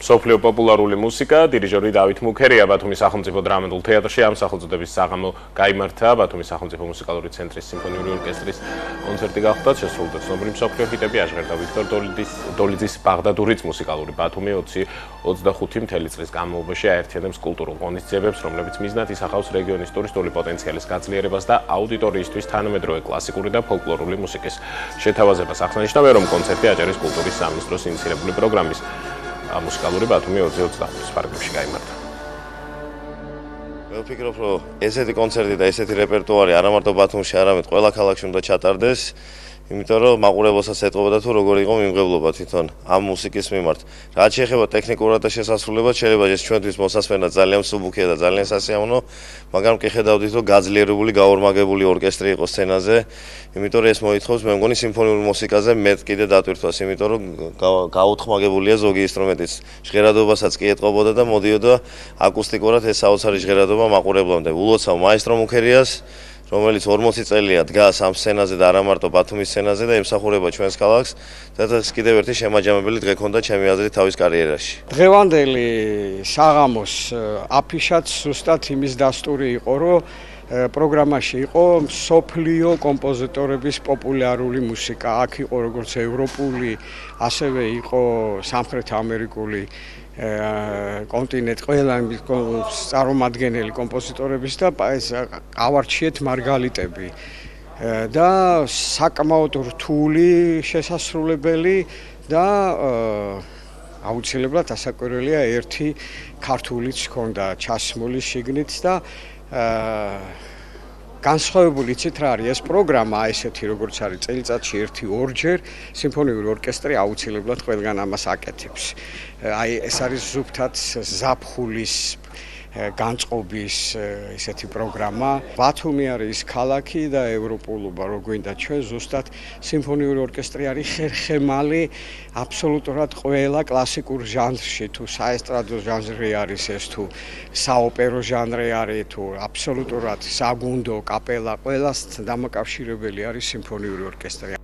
მსოფლიო პოპულარული მუსიკა, დირიჟორი დავით მუქერია ბათუმის სახელმწიფო დრამატულ თეატრში ამ სახელწოდების საღამო გაიმართა ბათუმის სახელმწიფო მუსიკალური ცენტრის სიმფონიური ორკესტრის კონცერტი გახდა. შესრულდა ცნობილი მსოფლიო ჰიტები აჟღერდა ვიქტორ დოლიძის ბაღდადურიც მუსიკალური ბათუმი 20-25 წლის განმავლობაში აერთიანებს კულტურულ ღონისძიებებს, რომლებიც მიზნად ისახავს რეგიონის ტურისტული პოტენციალის გაძლიერებას და აუდიტორიისთვის თანამედროვე კლასიკური და ფოლკლორული მუსიკის შეთავაზებას. აღსანიშნავია, რომ კონცერტი აჭარის კულტურის სამინისტროს ინიციირებული პროგრამის მუსიკალური ბათუმი 2025 პარკში გაიმართა. მე ვფიქრობ, რომ ესეთი კონცერტი და ესეთი რეპერტუარი არა მარტო ბათუმში, არამედ ყველა ქალაქში უნდა ჩატარდეს, იმიტომ რომ მაყურებელსაც ეტყობოდა თუ როგორ იყო მიმღებლობა თვითონ ამ მუსიკის მიმართ. რაც შეეხება ტექნიკურად და შესასრულებლად, შეიძლება ეს ჩვენთვის მოსასმენად ძალიან მსუბუქია და ძალიან სასიამოვნო, მაგრამ კი ხედავდით, რომ გაძლიერებული, გაორმაგებული ორკესტრი იყო სცენაზე, იმიტომ რომ ეს მოითხოვს, მე მგონი, სიმფონიურ მუსიკაზე მეტ კიდე დატვირთვას, იმიტომ რომ გაუთხმაგებულია ზოგი ინსტრუმენტის ჟღერადობასაც კი ეტყობოდა და მოდიოდა აკუსტიკურად ეს საოცარი ჟღერადობა მაყურებლამდე. ულოცავ მაესტრო მუქერიას, რომელიც 40 წელია დგას ამ სცენაზე და არა მარტო ბათუმის სცენაზე და ემსახურება ჩვენს ქალაქს და ეს კიდევ ერთი შემაჯამებელი დღე ქონდა ჩემი აზრით თავის კარიერაში. დღევანდელი საღამოს აფიშაც ზუსტად იმის დასტური იყო, რომ პროგრამაში იყო მსოფლიო კომპოზიტორების პოპულარული მუსიკა. აქ იყო როგორც ევროპული, ასევე იყო სამხრეთ ამერიკული კონტინენტ ყველა წარმომადგენელი კომპოზიტორების და ავარჩიეთ მარგალიტები და საკმაოდ რთული შესასრულებელი და აუცილებლად ასაკვირველია ერთი ქართულიც ჰქონდა ჩასმული შიგნით და განსხვავებული იცით რა არის ეს პროგრამა ესეთი როგორც არის წელიწადში 1-2 სიმფონიური ორკესტრი აუცილებლად ყველგან ამას აკეთებს. აი ეს არის ზუგდად ზაფხულის განწყობის ესეთი პროგრამა. ბათუმი არის ქალაქი და ევროპულობა რო გვინდა ჩვენ ზუსტად სიმფონიური ორკესტრი არის ხერხემალი აბსოლუტურად ყველა კლასიკურ ჟანრში თუ საესტრადო ჟანრი არის ეს თუ საოპერო ჟანრი არის თუ აბსოლუტურად საგუნდო კაპელა ყველას დამაკავშირებელი არის სიმფონიური ორკესტრი.